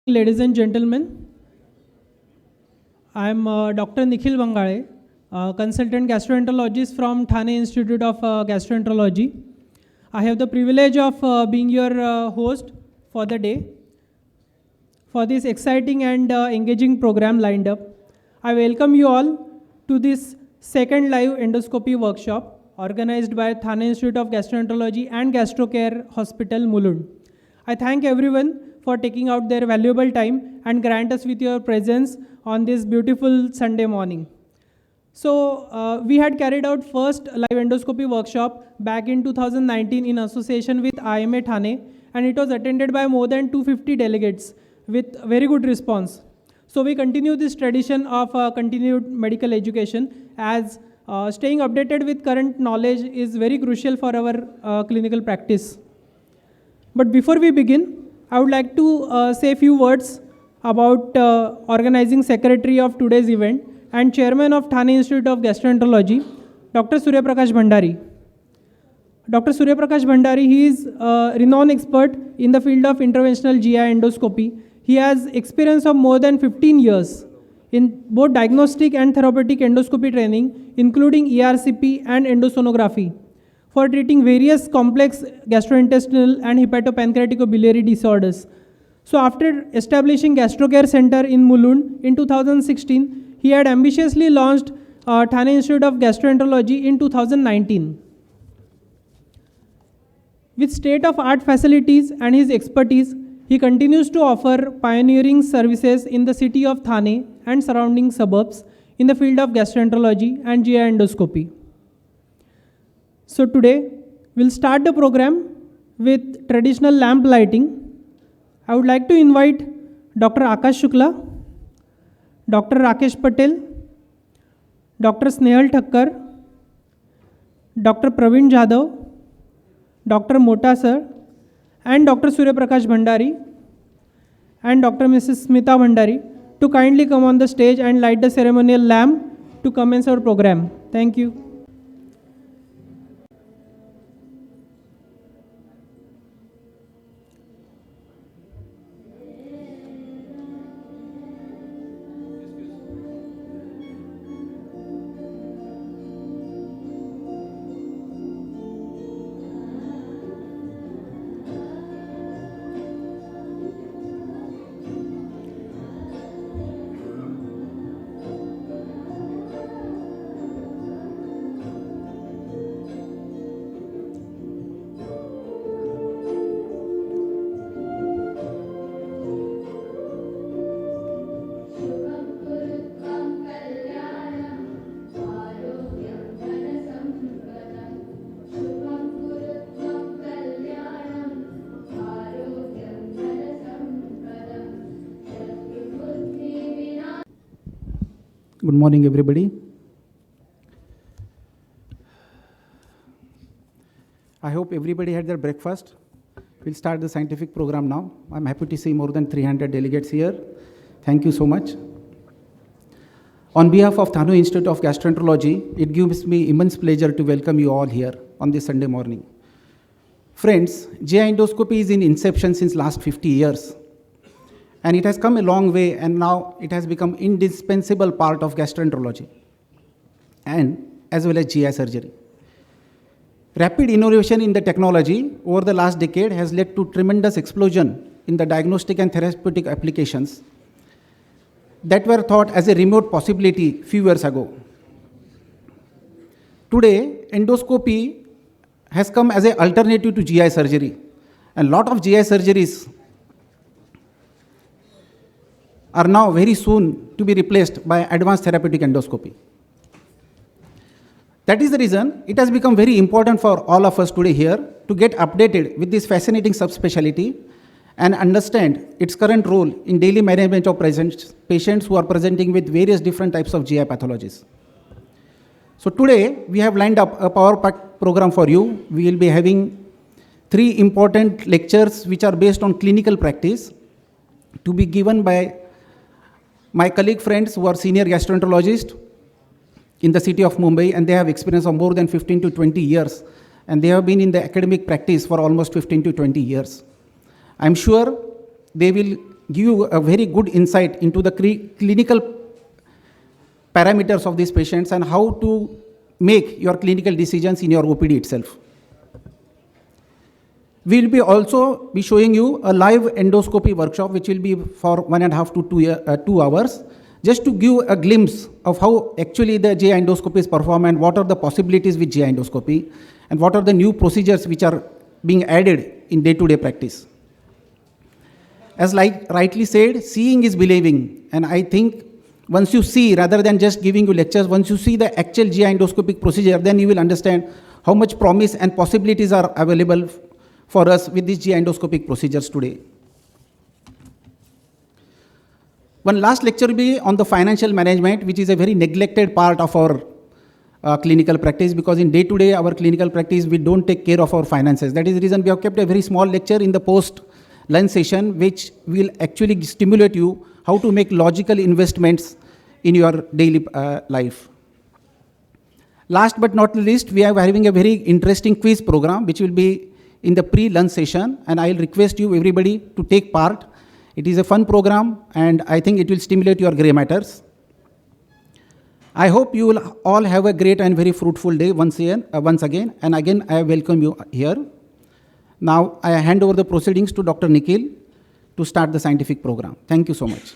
Ladies and gentlemen, I am Dr. Nikhil Bangale, consultant gastroenterologist from Thane Institute of Gastroenterology. I have the privilege of being your host for the day for this exciting and engaging program lined up. I welcome you all to this second live endoscopy workshop organized by Thane Institute of Gastroenterology and Gastrocare Hospital, Mulund. I thank everyone for taking out their valuable time and grant us with your presence on this beautiful Sunday morning. So we had carried out first live endoscopy workshop back in 2019 in association with IMA Thane, and it was attended by more than 250 delegates with very good response. So we continue this tradition of continued medical education as staying updated with current knowledge is very crucial for our clinical practice. But before we begin, I would like to say a few words about organizing secretary of today's event and chairman of Thane Institute of Gastroenterology, Dr. Surya Prakash Bhandari. Dr. Surya Prakash Bhandari, he is a renowned expert in the field of interventional GI endoscopy. He has experience of more than 15 years in both diagnostic and therapeutic endoscopy training, including ERCP and endosonography, for treating various complex gastrointestinal and hepatopancreaticobiliary disorders. So after establishing Gastrocare Center in Mulund in 2016, he had ambitiously launched Thane Institute of Gastroenterology in 2019. With state-of-art facilities and his expertise, he continues to offer pioneering services in the city of Thane and surrounding suburbs in the field of gastroenterology and GI endoscopy. So today, we'll start the program with traditional lamp lighting. I would like to invite Dr. Akash Shukla, Dr. Rakesh Patel, Dr. Snehal Thakkar, Dr. Praveen Jadhav, Dr. Mota Sir, and Dr. Surya Prakash Bhandari, and Dr. Mrs. Smita Bhandari to kindly come on the stage and light the ceremonial lamp to commence our program. Thank you. Good morning, everybody. I hope everybody had their breakfast. We'll start the scientific program now. I'm happy to see more than 300 delegates here. Thank you so much. On behalf of Thane Institute of Gastroenterology, it gives me immense pleasure to welcome you all here on this Sunday morning. Friends, GI endoscopy is in inception since last 50 years. And it has come a long way, and now it has become indispensable part of gastroenterology and as well as GI surgery. Rapid innovation in the technology over the last decade has led to tremendous explosion in the diagnostic and therapeutic applications that were thought as a remote possibility few years ago. Today, endoscopy has come as an alternative to GI surgery, and a lot of GI surgeries are now very soon to be replaced by advanced therapeutic endoscopy. That is the reason it has become very important for all of us today here to get updated with this fascinating subspecialty and understand its current role in daily management of patients who are presenting with various different types of GI pathologies. So today we have lined up a power-packed program for you. We will be having 3 important lectures which are based on clinical practice to be given by my colleague friends who are senior gastroenterologists in the city of Mumbai, and they have experience of more than 15 to 20 years, and they have been in the academic practice for almost 15 to 20 years. I'm sure they will give you a very good insight into the clinical parameters of these patients and how to make your clinical decisions in your OPD itself. We will also be showing you a live endoscopy workshop, which will be for 1.5 to 2 hours, just to give a glimpse of how actually the GI endoscopies perform and what are the possibilities with GI endoscopy and what are the new procedures which are being added in day-to-day practice. As like rightly said, seeing is believing, and I think once you see, rather than just giving you lectures, once you see the actual GI endoscopic procedure, then you will understand how much promise and possibilities are available for us with these GI endoscopic procedures today. One last lecture will be on the financial management, which is a very neglected part of our clinical practice, because in day-to-day our clinical practice, we don't take care of our finances. That is the reason we have kept a very small lecture in the post-lunch session, which will actually stimulate you how to make logical investments in your daily life. Last but not least, we are having a very interesting quiz program, which will be in the pre-lunch session, and I'll request you everybody to take part. It is a fun program, and I think it will stimulate your gray matters. I hope you will all have a great and very fruitful day once again, and again I welcome you here. Now I hand over the proceedings to Dr. Nikhil to start the scientific program. Thank you so much.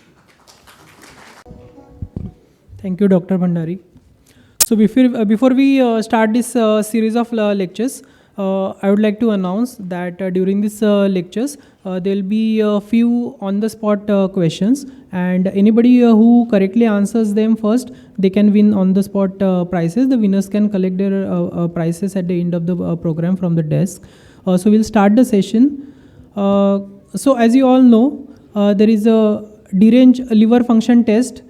Thank you, Dr. Bhandari. So before we start this series of lectures, I would like to announce that during this lectures, there will be a few on-the-spot questions, and anybody who correctly answers them first, they can win on-the-spot prizes. The winners can collect their prizes at the end of the program from the desk. So we'll start the session. So as you all know, there is a deranged liver function test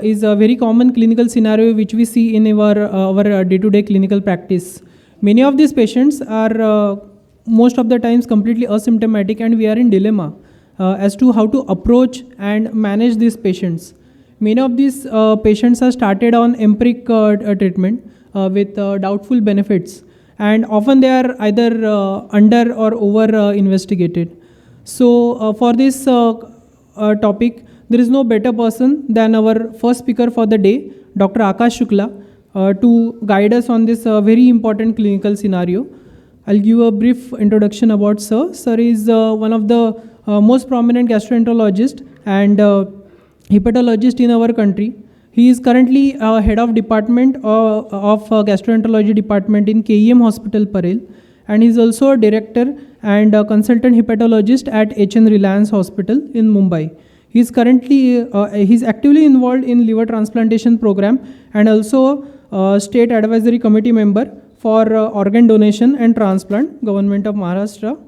is a very common clinical scenario which we see in our day-to-day clinical practice. Many of these patients are most of the times completely asymptomatic, and we are in dilemma as to how to approach and manage these patients. Many of these patients are started on empiric treatment with doubtful benefits, and often they are either under or over investigated. So for this topic, there is no better person than our first speaker for the day, Dr. Akash Shukla, to guide us on this very important clinical scenario. I'll give a brief introduction about Sir. Sir is one of the most prominent gastroenterologists and hepatologist in our country. He is currently head of department of gastroenterology department in KEM Hospital, Parel, and he is also a director and a consultant hepatologist at HN Reliance Hospital in Mumbai. He is currently he's actively involved in liver transplantation program and also state advisory committee member for organ donation and transplant, Government of Maharashtra.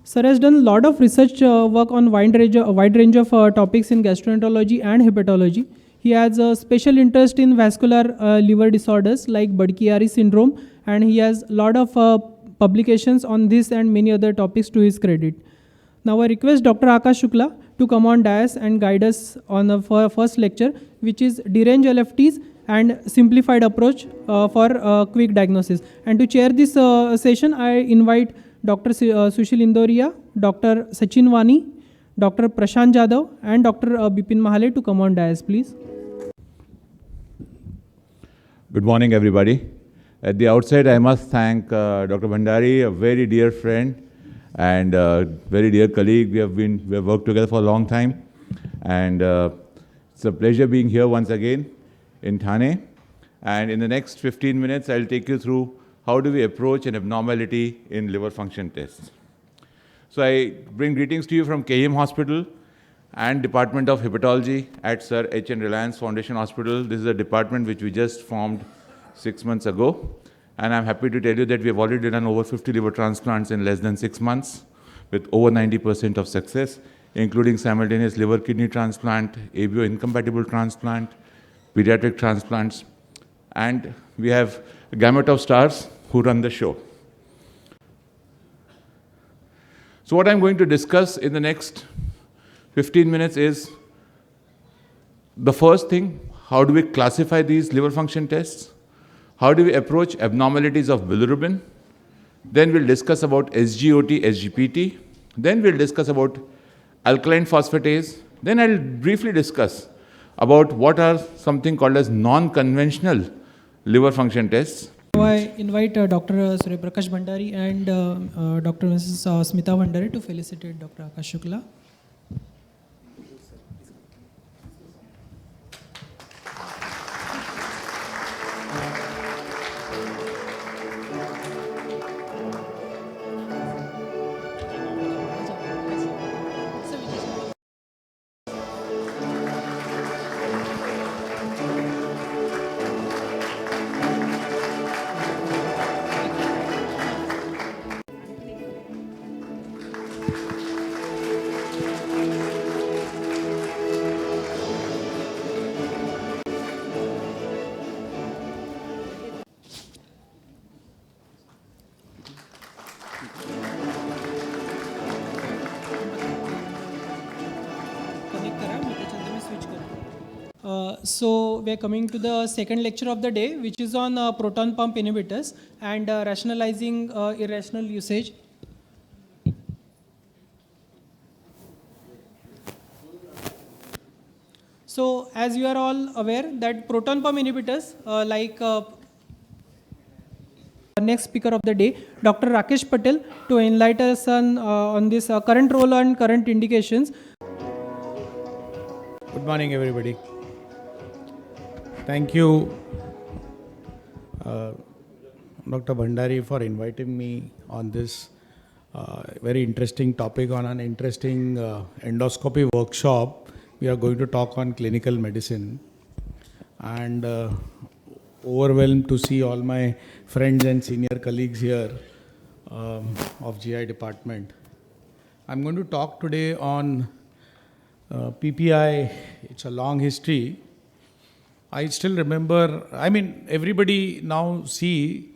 Sir has done a lot of research work on a wide range of topics in gastroenterology and hepatology. He has a special interest in vascular liver disorders like Budd-Chiari syndrome, and he has a lot of publications on this and many other topics to his credit. Now I request Dr. Akash Shukla to come on dais and guide us on the first lecture, which is deranged LFTs and simplified approach for quick diagnosis. And to chair this session, I invite Dr. Sushil Indoria, Dr. Sachin Wani, Dr. Prashant Jadhav, and Dr. Bipin Mahale to come on dais, please. Good morning, everybody. At the outset, I must thank Dr. Bhandari, a very dear friend and very dear colleague. We have worked together for a long time, and it's a pleasure being here once again in Thane. And in the next 15 minutes, I'll take you through how do we approach an abnormality in liver function tests. So I bring greetings to you from KEM Hospital and Department of Hepatology at Sir H.N. Reliance Foundation Hospital. This is a department which we just formed 6 months ago. And I'm happy to tell you that we have already done over 50 liver transplants in less than 6 months with over 90% of success, including simultaneous liver kidney transplant, ABO incompatible transplant, pediatric transplants, and we have a gamut of stars who run the show. So what I'm going to discuss in the next 15 minutes is the first thing, how do we classify these liver function tests? How do we approach abnormalities of bilirubin? Then we'll discuss about SGOT, SGPT. Then we'll discuss about alkaline phosphatase. Then I'll briefly discuss about what are something called as non-conventional liver function tests. Now I invite Dr. Surya Prakash Bhandari and Dr. Mrs. Smita Bhandari to felicitate Dr. Akash Shukla. So we are coming to the second lecture of the day, which is on proton pump inhibitors and rationalizing irrational usage. So as you are all aware that proton pump inhibitors next speaker of the day, Dr. Rakesh Patel, to enlighten us on this current role and current indications. Good morning, everybody. Thank you, Dr. Bhandari, for inviting me on this very interesting topic on an interesting endoscopy workshop. We are going to talk on clinical medicine, and overwhelmed to see all my friends and senior colleagues here of GI department. I'm going to talk today on PPI. It's a long history. I still remember, everybody now see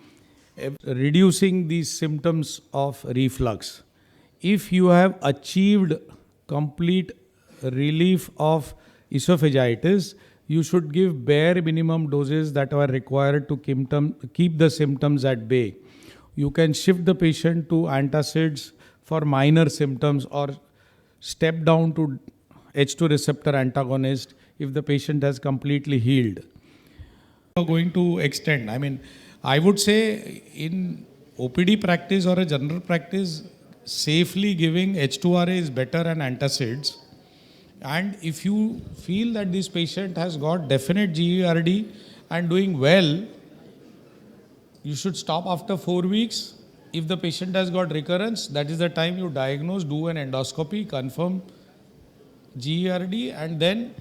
reducing these symptoms of reflux. If you have achieved complete relief of esophagitis, you should give bare minimum doses that are required to keep the symptoms at bay. You can shift the patient to antacids for minor symptoms or step down to H2 receptor antagonist if the patient has completely healed. We are going to extend. I would say in OPD practice or a general practice, safely giving H2RA is better than antacids. And if you feel that this patient has got definite GERD and doing well, you should stop after 4 weeks. If the patient has got recurrence, that is the time you diagnose, do an endoscopy, confirm GERD, and then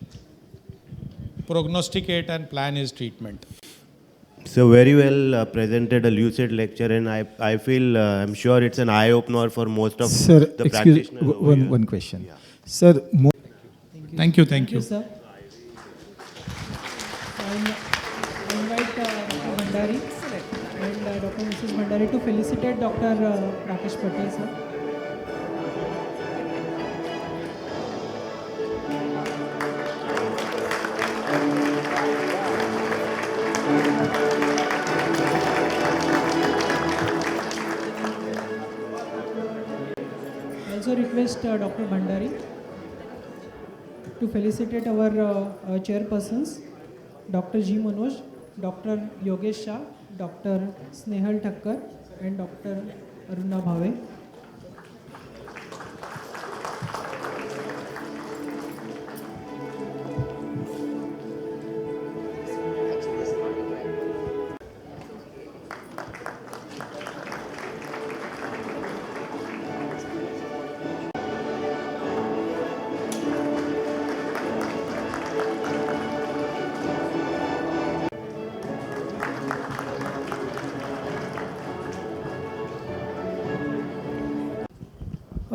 prognosticate and plan his treatment. So very well presented, a lucid lecture, and I feel, I'm sure it's an eye-opener for most of the practitioners. One question. Yeah. Sir, Thank you, thank you. Sir. I invite Dr. Bhandari and Dr. Mrs. Bhandari to felicitate Dr. Rakesh Patel, sir. I also request Dr. Bhandari to felicitate our chairpersons, Dr. G. Manoj, Dr. Yogesh Shah, Dr. Snehal Thakkar, and Dr. Aruna Bhave.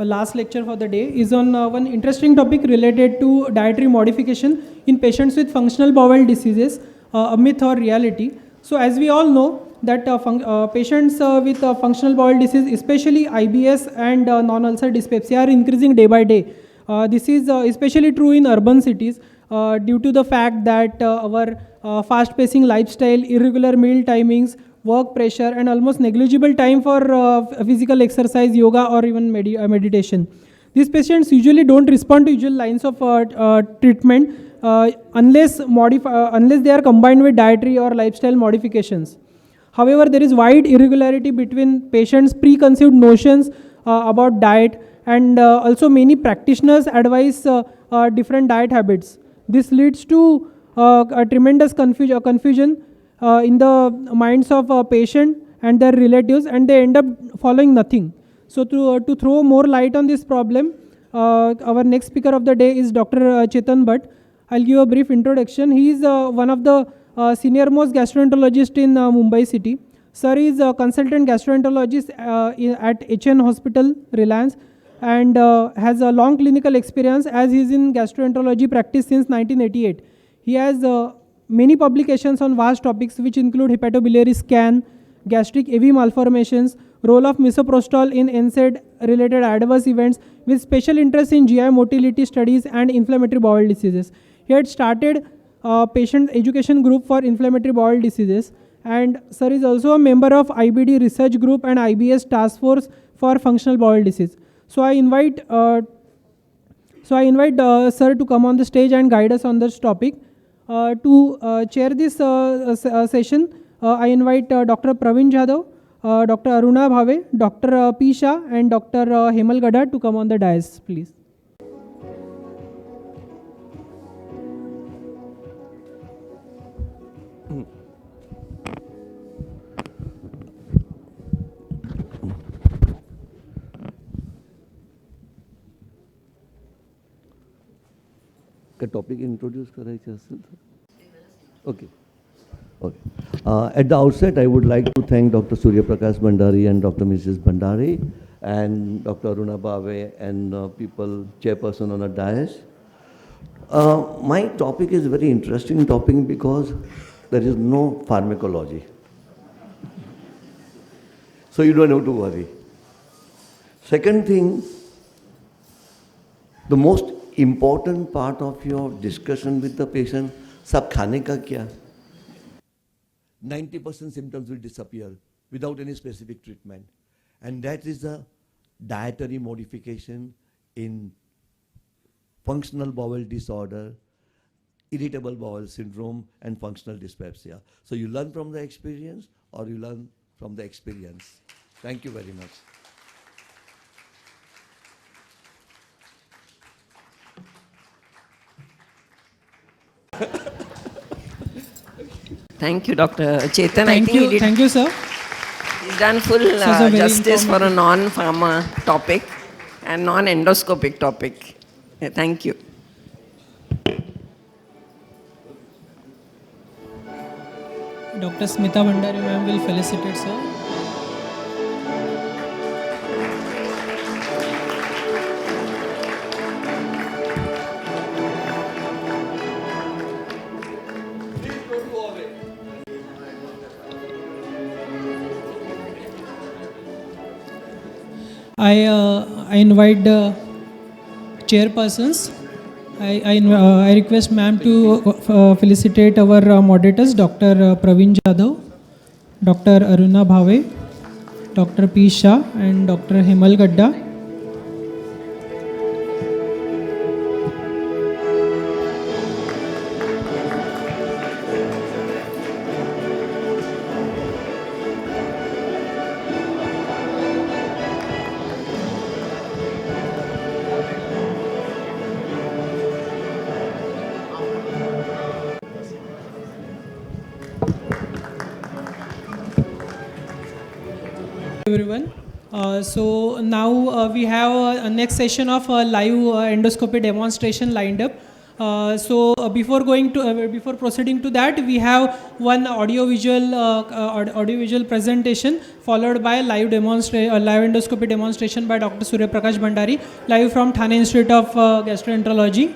Last lecture for the day is on one interesting topic related to dietary modification in patients with functional bowel diseases, a myth or reality. So as we all know that patients with functional bowel disease, especially IBS and non-ulcer dyspepsia, are increasing day by day. This is especially true in urban cities due to the fact that our fast-pacing lifestyle, irregular meal timings, work pressure, and almost negligible time for physical exercise, yoga, or even meditation. These patients usually don't respond to usual lines of treatment unless they are combined with dietary or lifestyle modifications. However, there is wide irregularity between patients' preconceived notions about diet, and also many practitioners advise different diet habits. This leads to a tremendous confusion in the minds of a patient and their relatives, and they end up following nothing. So to throw more light on this problem, our next speaker of the day is Dr. Chetan Bhatt. I'll give a brief introduction. He is one of the senior most gastroenterologist in Mumbai city. Sir is a consultant gastroenterologist at HN Hospital, Reliance, and has a long clinical experience as he is in gastroenterology practice since 1988. He has many publications on vast topics which include hepatobiliary scan, gastric AV malformations, role of misoprostol in NSAID related adverse events, with special interest in GI motility studies and inflammatory bowel diseases. He had started a patient education group for inflammatory bowel diseases, and sir is also a member of IBD research group and IBS task force for functional bowel disease. So I invite sir to come on the stage and guide us on this topic. To chair this session, I invite Dr. Praveen Jadhav, Dr. Aruna Bhave, Dr. P. Shah, and Dr. Hemal Gadda to come on the dais, please. का topic introduce करायचे असेल तर okay okay at the outset I would like to thank Dr. Surya Prakash Bhandari and Dr. Mrs. Bhandari and Dr. Aruna Bhave and people chairperson on the dais. My topic is very interesting topic because there is no pharmacology, so you don't have to worry. Second thing, the most important part of your discussion with the patient, सब खाने का क्या? 90% symptoms will disappear without any specific treatment. And that is the dietary modification in functional bowel disorder, irritable bowel syndrome, and functional dyspepsia. So you learn from the experience or you learn from the experience. Thank you very much. Thank you, Dr. Chetan. Thank you, sir. He's done full justice for a non-pharma topic and non-endoscopic topic. Yeah, thank you. Dr. Smita Bhandari ma'am will felicitate sir. I invite the chairpersons. I request ma'am to felicitate our moderators, Dr. Praveen Jadhav, Dr. Aruna Bhave, Dr. P. Shah, and Dr. Hemal Gadda. Everyone. So now we have a next session of live endoscopy demonstration lined up. Before proceeding to that, we have one audiovisual presentation followed by live endoscopy demonstration by Dr. Surya Prakash Bhandari, live from Thane Institute of Gastroenterology.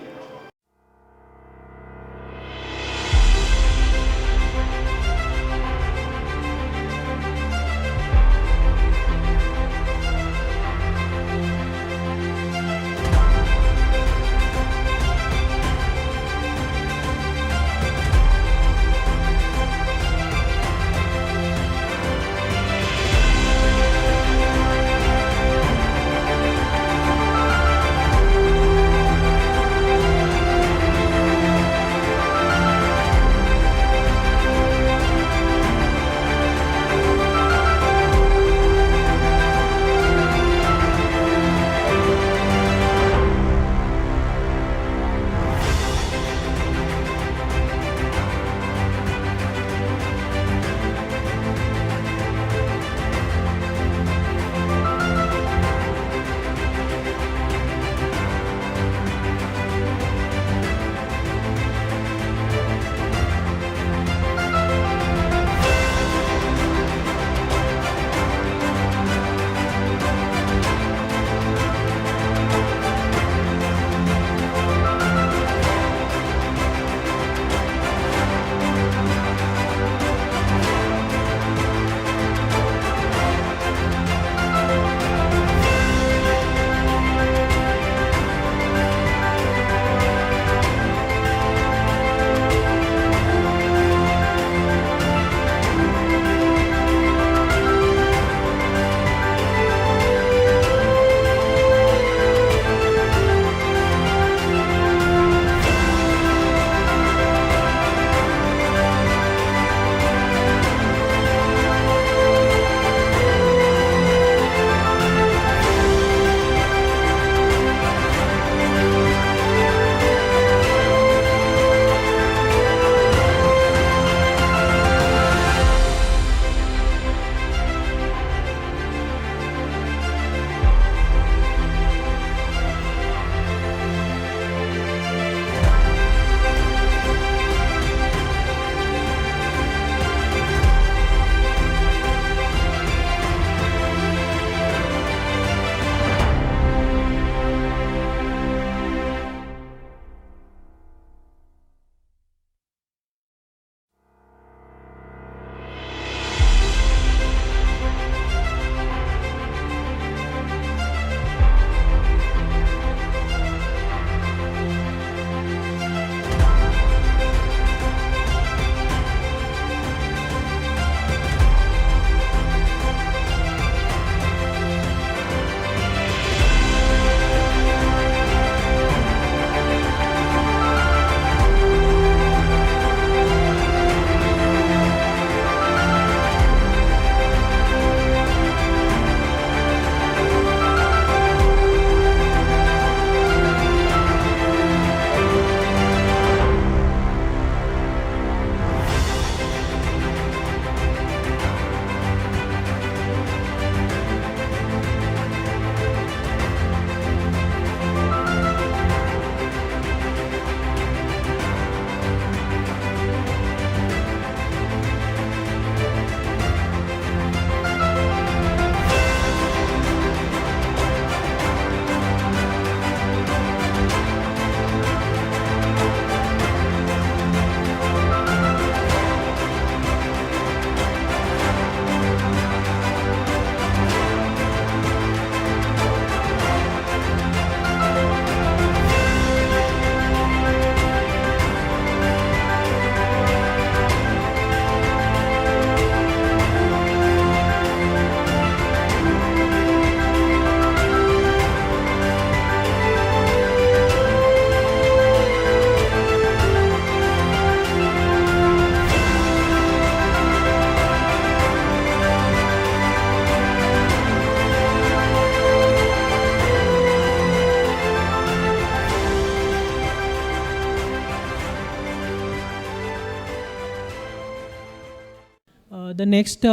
The next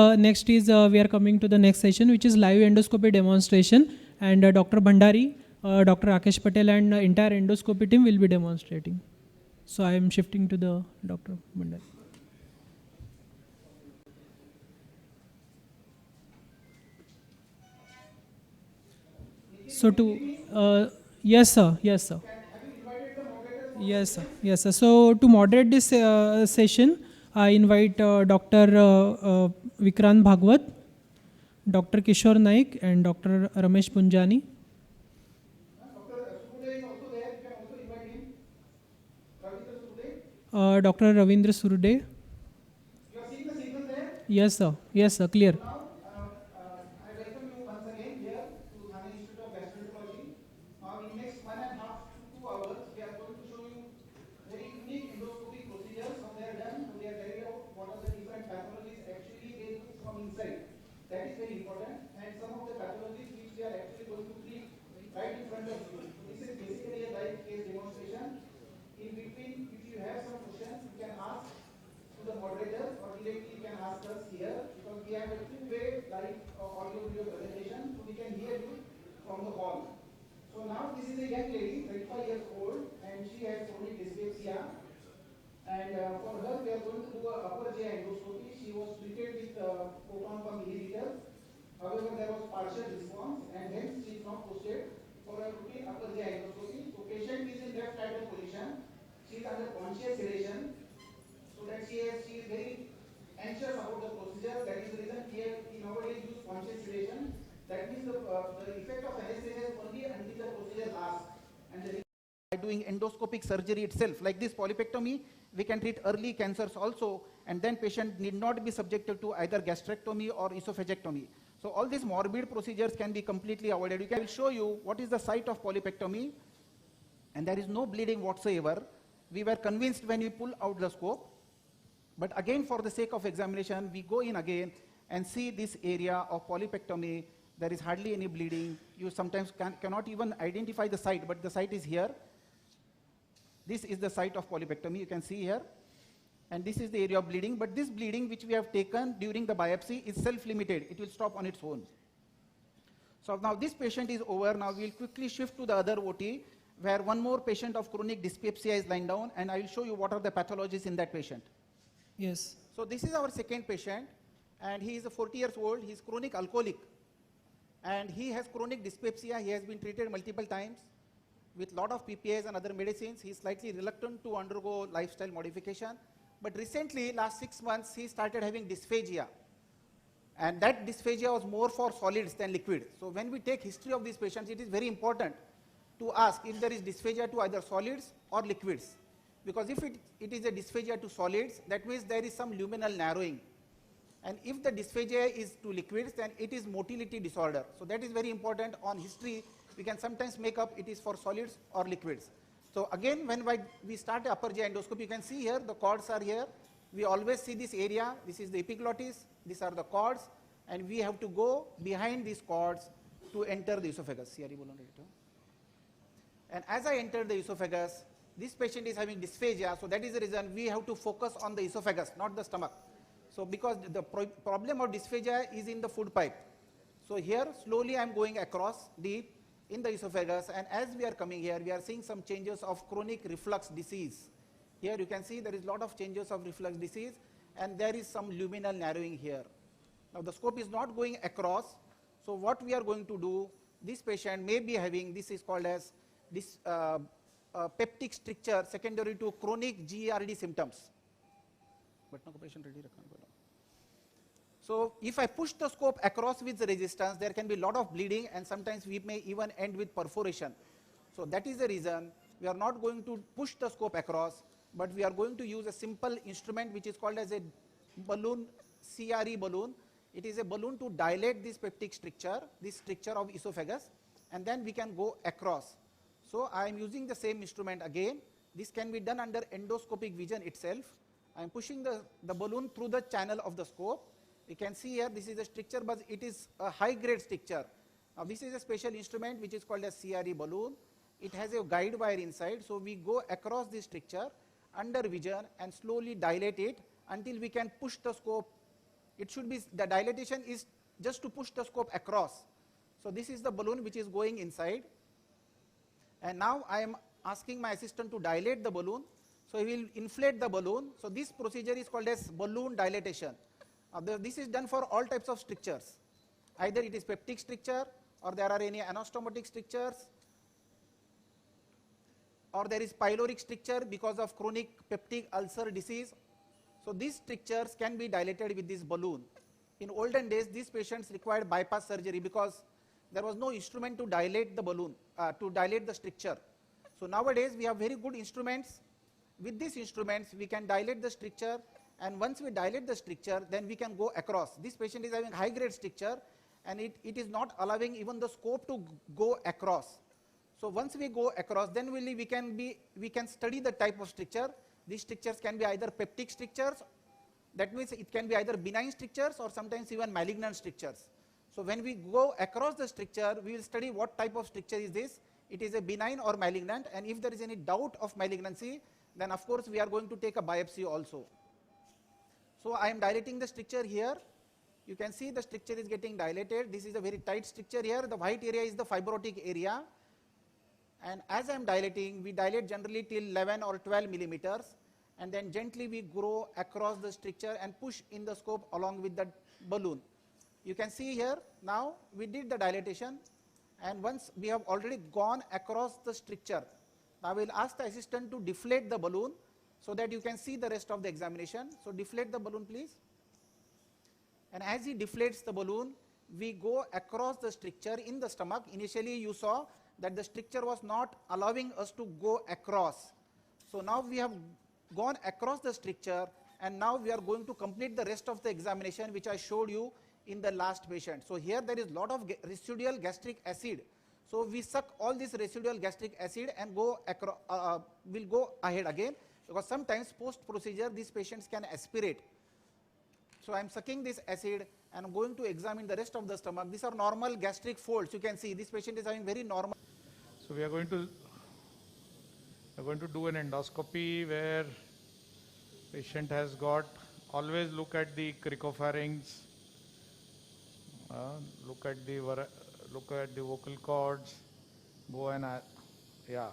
is we are coming to the next session, which is live endoscopy demonstration, and Dr. Bhandari, Dr. Rakesh Patel, and entire endoscopy team will be demonstrating. So I am shifting to the Dr. Bhandari. So to yes sir, yes sir. Yes, sir. Yes, sir. So to moderate this session, I invite Dr. Vikrant Bhagwat, Dr. Kishore Naik, and Dr. Ramesh Punjani. Dr. Ravindra Surude. You are seeing the signal there? Yes, sir. Yes, sir. Clear. Now, I welcome you once again here to Thane Institute of Gastroenterology. Now, in next 1.5 to 2 hours, we are going to show you very unique endoscopic procedures. How they are done, how they are carried out, what are the different pathologies actually they look from inside. That is very important. And some of the pathologies which we are actually going to treat right in front of you. So this is basically a live case demonstration. In between, if you have some questions, you can ask to the moderator or directly you can ask us here, because we have a two-way live audio video presentation, so we can hear you from the hall. So now this is a young lady, 35 years old, and she has chronic dyspepsia. And for her, we are going to do a upper GI endoscopy. She was treated with proton per milliliter. However, there was partial response, and hence she is not posted for a routine upper GI endoscopy. So patient is in left lateral position. She is under conscious sedation, so that she is very anxious about the procedure. That is the reason we nowadays use conscious sedation. That means the effect of anesthesia is only until the procedure lasts. And by doing endoscopic surgery itself, like this polypectomy, we can treat early cancers also, and then patient need not be subjected to either gastrectomy or esophagectomy. So all these morbid procedures can be completely avoided. I will show you what is the site of polypectomy, and there is no bleeding whatsoever. We were convinced when we pull out the scope, but again, for the sake of examination, we go in again and see this area of polypectomy. There is hardly any bleeding. You sometimes cannot even identify the site, but the site is here. This is the site of polypectomy, you can see here. And this is the area of bleeding, but this bleeding which we have taken during the biopsy is self-limited. It will stop on its own. So now this patient is over. Now we will quickly shift to the other OT, where one more patient of chronic dyspepsia is lying down, and I will show you what are the pathologies in that patient. Yes. So this is our second patient, and he is 40 years old. He is chronic alcoholic, and he has chronic dyspepsia. He has been treated multiple times with lot of PPAs and other medicines. He is slightly reluctant to undergo lifestyle modification, but recently, last 6 months, he started having dysphagia, and that dysphagia was more for solids than liquid. So when we take history of these patients, it is very important to ask if there is dysphagia to either solids or liquids. Because if it is a dysphagia to solids, that means there is some luminal narrowing. And if the dysphagia is to liquids, then it is motility disorder. So that is very important. On history, we can sometimes make up it is for solids or liquids. So again, when we start upper GI endoscopy, you can see here the cords are here. We always see this area. This is the epiglottis. These are the cords. And we have to go behind these cords to enter the esophagus. And as I enter the esophagus, this patient is having dysphagia, so that is the reason we have to focus on the esophagus, not the stomach. So because the problem of dysphagia is in the food pipe. So here, slowly I am going across deep in the esophagus, and as we are coming here, we are seeing some changes of chronic reflux disease. Here you can see there is a lot of changes of reflux disease, and there is some luminal narrowing here. Now the scope is not going across, so what we are going to do, this patient may be having, this is called as this peptic stricture secondary to chronic GERD symptoms. So if I push the scope across with the resistance, there can be a lot of bleeding, and sometimes we may even end with perforation. So that is the reason we are not going to push the scope across, but we are going to use a simple instrument which is called as a balloon, CRE balloon. It is a balloon to dilate this peptic stricture, this stricture of esophagus, and then we can go across. So I am using the same instrument again. This can be done under endoscopic vision itself. I am pushing the balloon through the channel of the scope. You can see here this is a stricture, but it is a high grade stricture. Now this is a special instrument which is called a CRE balloon. It has a guide wire inside, so we go across this stricture under vision and slowly dilate it until we can push the scope it should be, the dilatation is just to push the scope across. So this is the balloon which is going inside, and now I am asking my assistant to dilate the balloon. So he will inflate the balloon. So this procedure is called as balloon dilatation. This is done for all types of strictures. Either it is peptic stricture, or there are any anastomotic strictures, or there is pyloric stricture because of chronic peptic ulcer disease. So these strictures can be dilated with this balloon. In olden days, these patients required bypass surgery because there was no instrument to dilate the balloon, to dilate the stricture. So nowadays we have very good instruments. With these instruments we can dilate the stricture, and once we dilate the stricture, then we can go across. This patient is having high grade stricture, and it is not allowing even the scope to go across. So once we go across, then we can study the type of stricture. These strictures can be either peptic strictures, that means it can be either benign strictures or sometimes even malignant strictures. So when we go across the stricture, we will study what type of stricture is this. It is a benign or malignant, and if there is any doubt of malignancy, then of course we are going to take a biopsy also. So I am dilating the stricture here. You can see the stricture is getting dilated. This is a very tight stricture here. The white area is the fibrotic area. And as I am dilating, we dilate generally till 11 or 12 millimeters, and then gently we grow across the stricture and push in the scope along with the balloon. You can see here, now we did the dilatation, and once we have already gone across the stricture, I will ask the assistant to deflate the balloon so that you can see the rest of the examination. So deflate the balloon, please. And as he deflates the balloon, we go across the stricture in the stomach. Initially you saw that the stricture was not allowing us to go across. So now we have gone across the stricture, and now we are going to complete the rest of the examination which I showed you in the last patient. So here there is lot of residual gastric acid. So we suck all this residual gastric acid and go across, we'll go ahead again, because sometimes post procedure these patients can aspirate. So I am sucking this acid and I'm going to examine the rest of the stomach. These are normal gastric folds. You can see this patient is having very normal. So we are going to do an endoscopy where patient has got, always look at the cricopharynx, look at the vocal cords, go and yeah.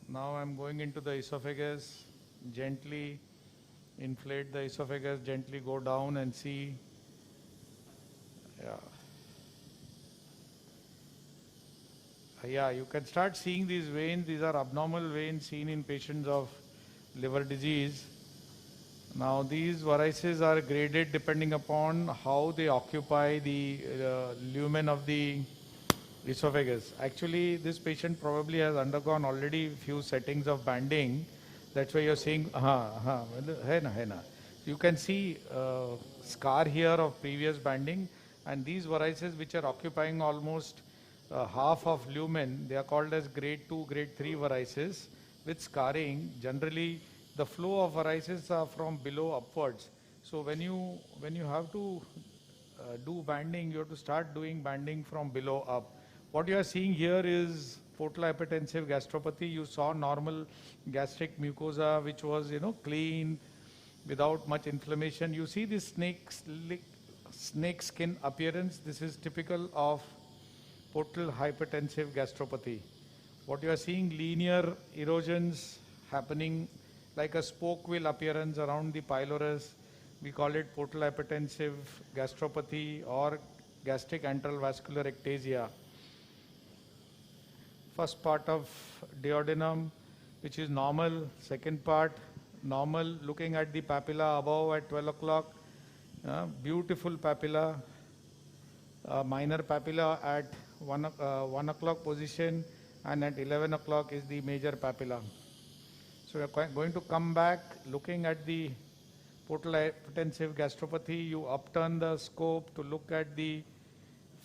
Now I am going into the esophagus, gently inflate the esophagus, gently go down and see. Yeah, you can start seeing these veins. These are abnormal veins seen in patients of liver disease. Now these varices are graded depending upon how they occupy the lumen of the esophagus. Actually, this patient probably has undergone already few settings of banding. That's why you're seeing, you can see scar here of previous banding, and these varices which are occupying almost half of lumen, they are called as grade 2, grade 3 varices with scarring. Generally, the flow of varices are from below upwards. So when you have to do banding, you have to start doing banding from below up. What you are seeing here is portal hypertensive gastropathy. You saw normal gastric mucosa which was clean without much inflammation. You see this snake skin appearance. This is typical of portal hypertensive gastropathy. What you are seeing, linear erosions happening like a spoke wheel appearance around the pylorus. We call it portal hypertensive gastropathy or gastric antral vascular ectasia. First part of duodenum, which is normal. Second part, normal. Looking at the papilla above at 12 o'clock, beautiful papilla. Minor papilla at 1 o'clock position, and at 11 o'clock is the major papilla. So we are going to come back looking at the portal hypertensive gastropathy. You upturn the scope to look at the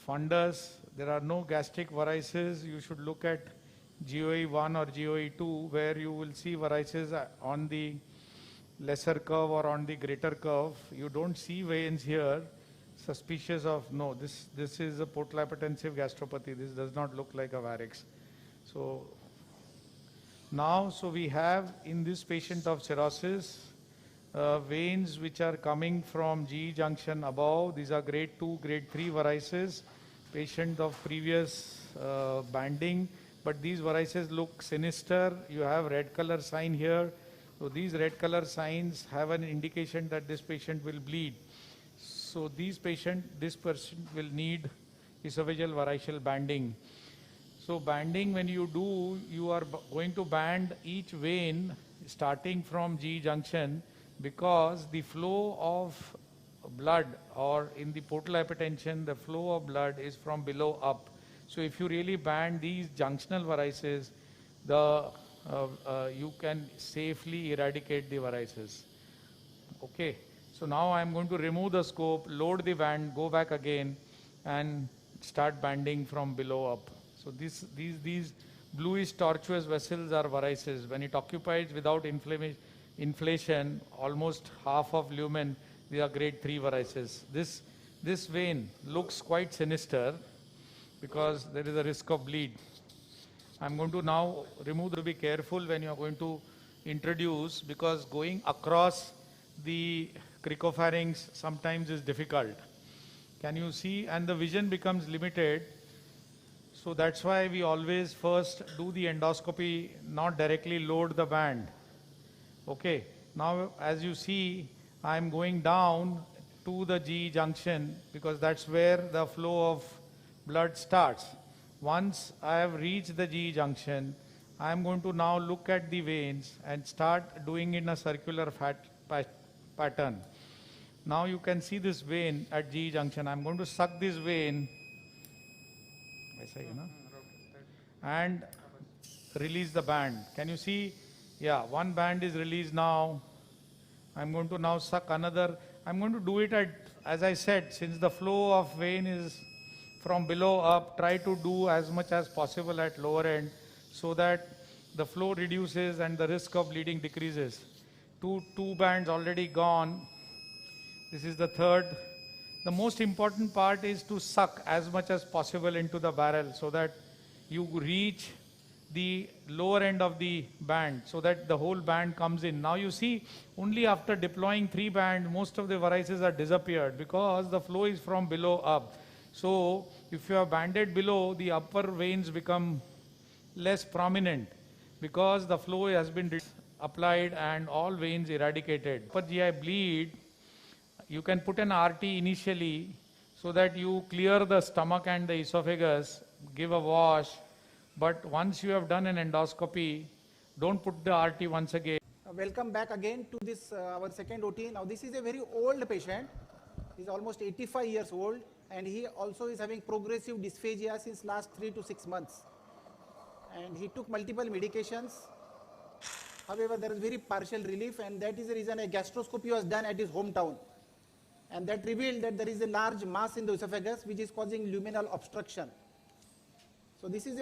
fundus. There are no gastric varices. You should look at GOE1 or GOE2, where you will see varices on the lesser curve or on the greater curve. You don't see veins here. Suspicious of, no, this is a portal hypertensive gastropathy. This does not look like a varix. So now, we have in this patient of cirrhosis, veins which are coming from G junction above. These are grade 2, grade 3 varices, patient of previous banding, but these varices look sinister. You have red color sign here. So these red color signs have an indication that this patient will bleed. So this person will need esophageal variceal banding. So banding, when you do, you are going to band each vein starting from G junction, because the flow of blood, or in the portal hypertension, the flow of blood is from below up. So if you really band these junctional varices, you can safely eradicate the varices. Okay. So now I am going to remove the scope, load the band, go back again, and start banding from below up. So these bluish tortuous vessels are varices. When it occupies without inflation, almost half of lumen, they are grade 3 varices. This vein looks quite sinister because there is a risk of bleed. I'm going to now remove. To be careful when you are going to introduce, because going across the cricopharynx sometimes is difficult. Can you see? And the vision becomes limited. So that's why we always first do the endoscopy, not directly load the band. Okay. Now as you see, I'm going down to the G junction, because that's where the flow of blood starts. Once I have reached the G junction, I am going to now look at the veins and start doing it in a circular pattern. Now you can see this vein at G junction. I am going to suck this vein and release the band. Can you see? Yeah, one band is released now. I am going to now suck another. I am going to do it at, as I said, since the flow of vein is from below up, try to do as much as possible at lower end, so that the flow reduces and the risk of bleeding decreases. Two bands already gone. This is the third. The most important part is to suck as much as possible into the barrel, so that you reach the lower end of the band, so that the whole band comes in. Now you see, only after deploying 3 bands, most of the varices are disappeared, because the flow is from below up. So if you have banded below, the upper veins become less prominent, because the flow has been applied and all veins eradicated. Upper GI bleed, you can put an RT initially, so that you clear the stomach and the esophagus, give a wash. But once you have done an endoscopy, don't put the RT once again. Welcome back again to this our second OT. Now this is a very old patient. He's almost 85 years old, and he also is having progressive dysphagia since last 3 to 6 months. And he took multiple medications. However, there is very partial relief, and that is the reason a gastroscopy was done at his hometown. And that revealed that there is a large mass in the esophagus which is causing luminal obstruction. So this is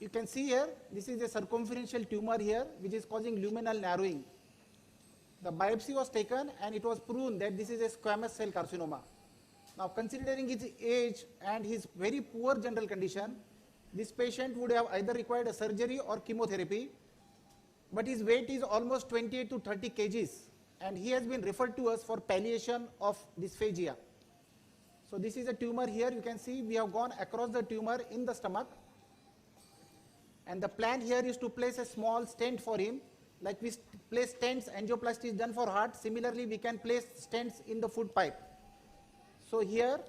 you can see here, this is a circumferential tumor here which is causing luminal narrowing. The biopsy was taken and it was proven that this is a squamous cell carcinoma. Now considering his age and his very poor general condition, this patient would have either required a surgery or chemotherapy, but his weight is almost 28 to 30 kgs, and he has been referred to us for palliation of dysphagia. So this is a tumor here. You can see we have gone across the tumor in the stomach, and the plan here is to place a small stent for him. Like we place stents, angioplasty is done for heart. Similarly, we can place stents in the food pipe. So here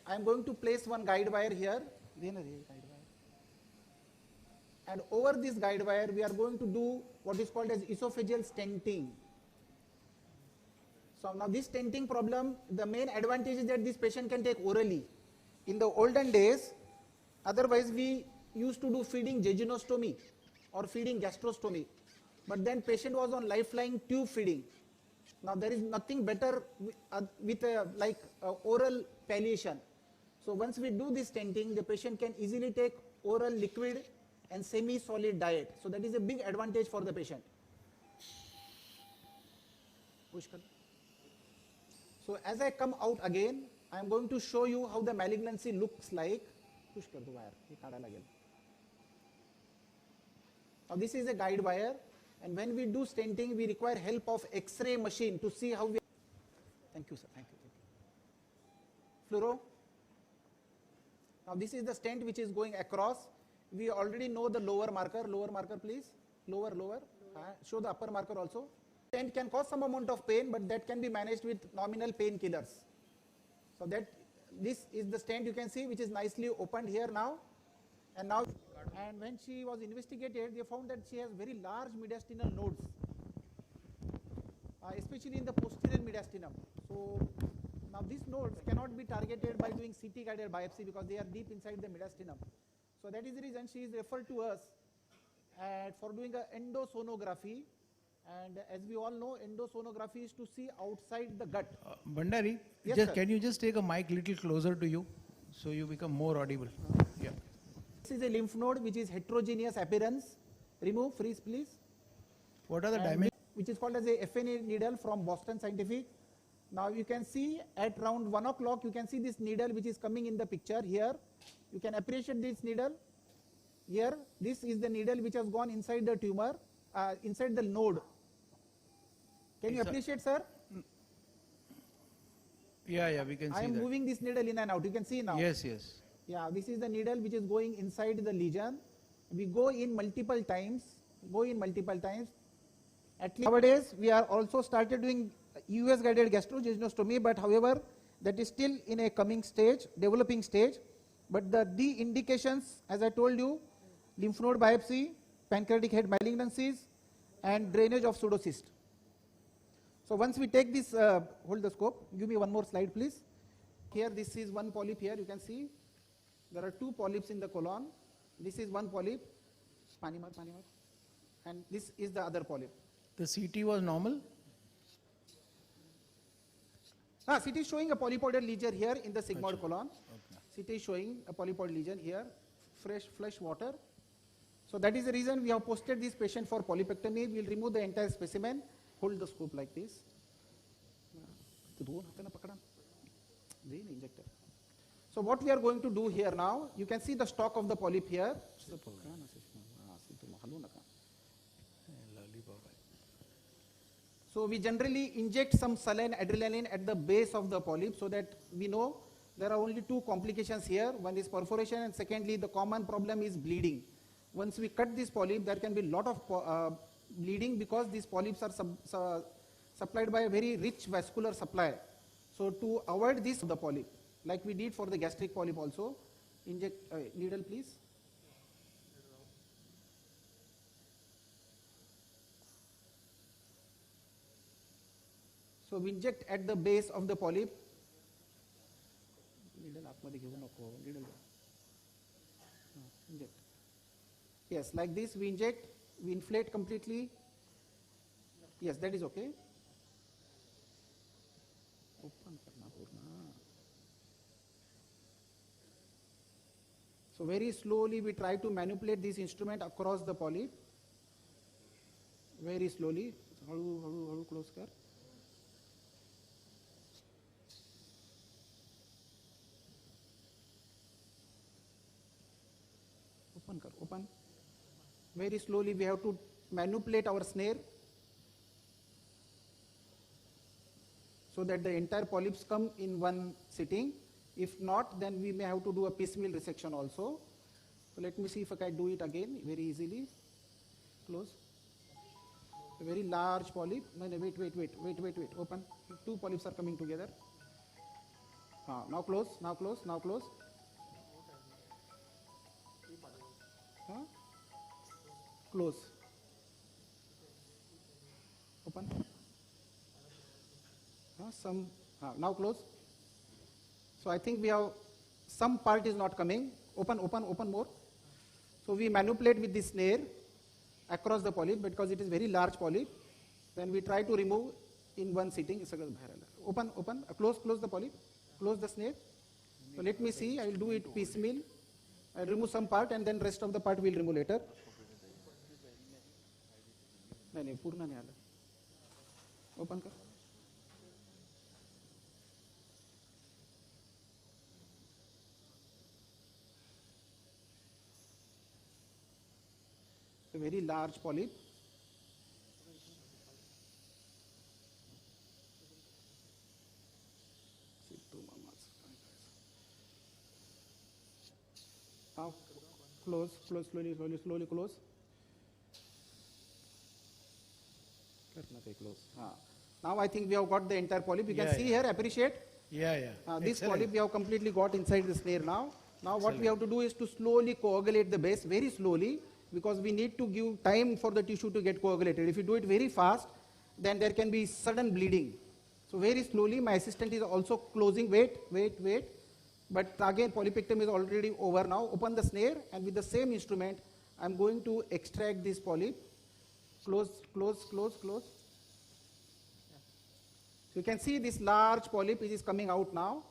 I am going to place one guide wire here, and over this guide wire we are going to do what is called as esophageal stenting. So now this stenting problem, the main advantage is that this patient can take orally. In the olden days, otherwise we used to do feeding jejunostomy or feeding gastrostomy, but then patient was on lifeline tube feeding. Now there is nothing better with oral palliation. So once we do this stenting, the patient can easily take oral liquid and semi-solid diet. So that is a big advantage for the patient. So as I come out again, I am going to show you how the malignancy looks like. Now this is a guide wire. And when we do stenting, we require help of X-ray machine to see how we. Thank you, sir. Thank you. Fluoro. Now this is the stent which is going across. We already know the lower marker. Lower marker, please. Lower. Show the upper marker also. Stent can cause some amount of pain, but that can be managed with nominal painkillers. So that this is the stent you can see, which is nicely opened here now. And when she was investigated, they found that she has very large mediastinal nodes, especially in the posterior mediastinum. So now these nodes cannot be targeted by doing CT guided biopsy because they are deep inside the mediastinum. So that is the reason she is referred to us for doing an endosonography. And as we all know, endosonography is to see outside the gut. Bhandari, Yes, sir. can you just take a mic little closer to you so you become more audible? Yeah. This is a lymph node which is heterogeneous appearance. Remove, freeze please. What are the And dimensions? which is called as a FNA needle from Boston Scientific. Now you can see at around 1 o'clock, you can see this needle which is coming in the picture here. You can appreciate this needle. Here, this is the needle which has gone inside the tumor, inside the node. Can you appreciate, sir? Yeah, we can see I am that. moving this needle in and out. You can see now. Yes. Yeah, this is the needle which is going inside the lesion. We go in multiple times. At least nowadays, we are also started doing US guided gastrojejunostomy, but however, that is still in a developing stage. But the indications, as I told you, lymph node biopsy, pancreatic head malignancies, and drainage of pseudocyst. So once we take this, hold the scope, give me one more slide please. Here this is one polyp here, you can see. There are 2 polyps in the colon. This is one polyp, and this is the other polyp. The CT was normal? CT is showing a polypoidal lesion here in the sigmoid colon. Okay. CT is showing a polypoidal lesion here, fresh water. So that is the reason we have posted this patient for polypectomy. We will remove the entire specimen. Hold the scope like this. So what we are going to do here now, you can see the stalk of the polyp here. So we generally inject some saline adrenaline at the base of the polyp so that we know there are only 2 complications here. One is perforation and secondly the common problem is bleeding. Once we cut this polyp, there can be a lot of bleeding because these polyps are supplied by a very rich vascular supply. So to avoid this, the polyp, like we did for the gastric polyp also, inject needle please. So we inject at the base of the polyp. Needle inject. Yes, like this we inject, we inflate completely. Yes, that is okay. So very slowly we try to manipulate this instrument across the polyp. Very slowly. Close kar. Open. Very slowly we have to manipulate our snare so that the entire polyps come in one sitting. If not, then we may have to do a piecemeal resection also. So let me see if I can do it again very easily. Close. A very large polyp. No, wait. Open. 2 polyps are coming together. Now close. Close. Open. Now close. So I think we have some part is not coming. Open more. So we manipulate with the snare across the polyp because it is very large polyp. Then we try to remove in one sitting. Open. Close the polyp. Close the snare. So let me see. I will do it piecemeal. I will remove some part and then rest of the part we will remove later. नहीं पूर्ण नहीं आला. Open कर. A very large polyp. Now close, slowly close. Close. Now I think we have got the entire polyp. You can see here, appreciate. This polyp we have completely got inside the snare now. Now what we have to do is to slowly coagulate the base, very slowly, because we need to give time for the tissue to get coagulated. If you do it very fast, then there can be sudden bleeding. So very slowly, my assistant is also closing. Wait. But again, polypectomy is already over now. Open the snare, and with the same instrument, I am going to extract this polyp. Close. So you can see this large polyp is coming out now.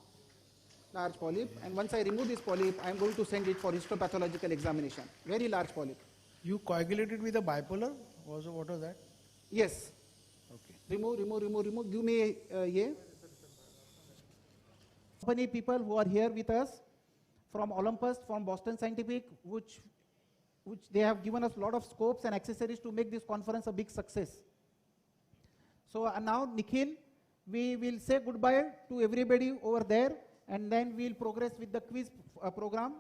Large polyp. And once I remove this polyp, I am going to send it for histopathological examination. Very large polyp. You coagulated with a bipolar? What was that? Yes. Okay. Remove. Give me a company people who are here with us from Olympus, from Boston Scientific, which they have given us a lot of scopes and accessories to make this conference a big success. So now, Nikhil, we will say goodbye to everybody over there, and then we'll progress with the quiz program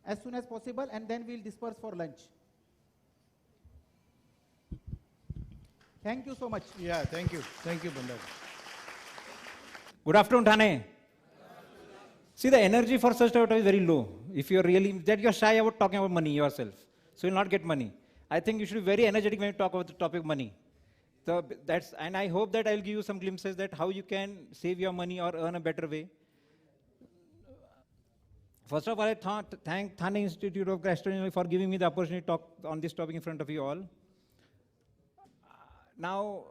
as soon as possible, and then we'll disperse for lunch. Thank you so much. Yeah, thank you. Thank you, Bandar. Good afternoon, Thane. See, the energy for such a is very low. If you're you're shy about talking about money yourself, so you'll not get money. I think you should be very energetic when you talk about the topic money. So and I hope that I'll give you some glimpses that how you can save your money or earn a better way. First of all, I thank Thane Institute of Gastroenterology for giving me the opportunity to talk on this topic in front of you all. Now,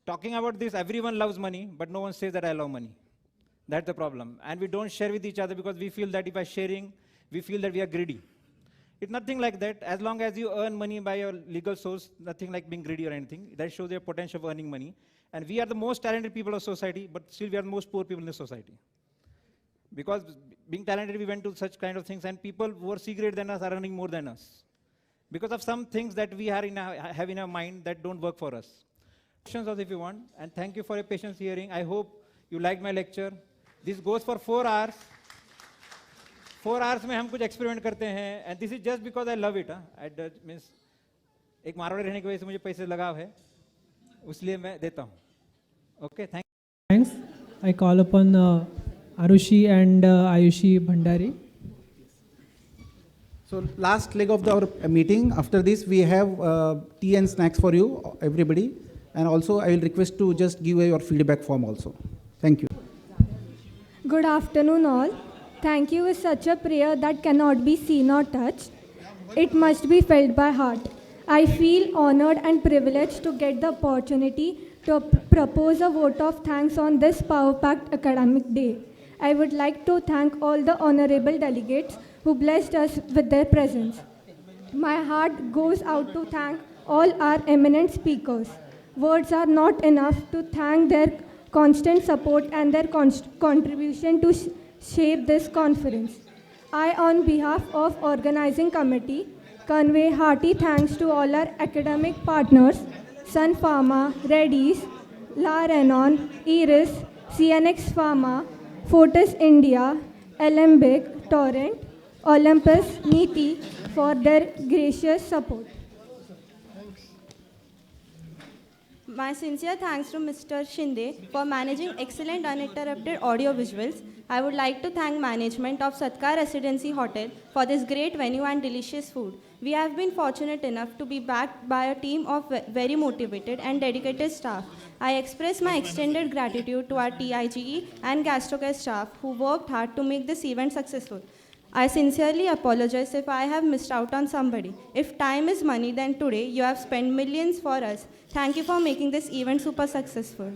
talking about this, everyone loves money, but no one says that I love money. That's the problem. And we don't share with each other because we feel that if by sharing, we feel that we are greedy. It's nothing like that. As long as you earn money by your legal source, nothing like being greedy or anything. That shows your potential of earning money. And we are the most talented people of society, but still we are the most poor people in the society. Because being talented, we went to such kind of things, and people who are C-grade than us are earning more than us. Because of some things that we have in our mind that don't work for us. Questions also if you want, and thank you for your patience hearing. I hope you liked my lecture. This goes for 4 hours. 4 hours में हम कुछ experiment करते हैं, and this is just because I love it. Means एक मारवाड़ी रहने की वजह से मुझे पैसे लगाव है, उसलिए मैं देता हूँ. Okay, thanks. I call upon Arushi and Ayushi Bhandari. So last leg of our meeting. After this, we have tea and snacks for you, everybody. And also, I will request to just give your feedback form also. Thank you. Good afternoon, all. Thank you is such a prayer that cannot be seen or touched. It must be felt by heart. I feel honored and privileged to get the opportunity to propose a vote of thanks on this power-packed academic day. I would like to thank all the honorable delegates who blessed us with their presence. My heart goes out to thank all our eminent speakers. Words are not enough to thank their constant support and their contribution to shape this conference. I, on behalf of organizing committee, convey hearty thanks to all our academic partners, Sun Pharma, Reddy's, La Renon, Iris, CNX Pharma, Fortis India, Alembic, Torrent, Olympus, Niti for their gracious support. My sincere thanks to Mr. Shinde for managing excellent uninterrupted audio visuals. I would like to thank management of Satkar Residency Hotel for this great venue and delicious food. We have been fortunate enough to be backed by a team of very motivated and dedicated staff. I express my extended gratitude to our TIGE and GastroCare staff who worked hard to make this event successful. I sincerely apologize if I have missed out on somebody. If time is money, then today you have spent millions for us. Thank you for making this event super successful.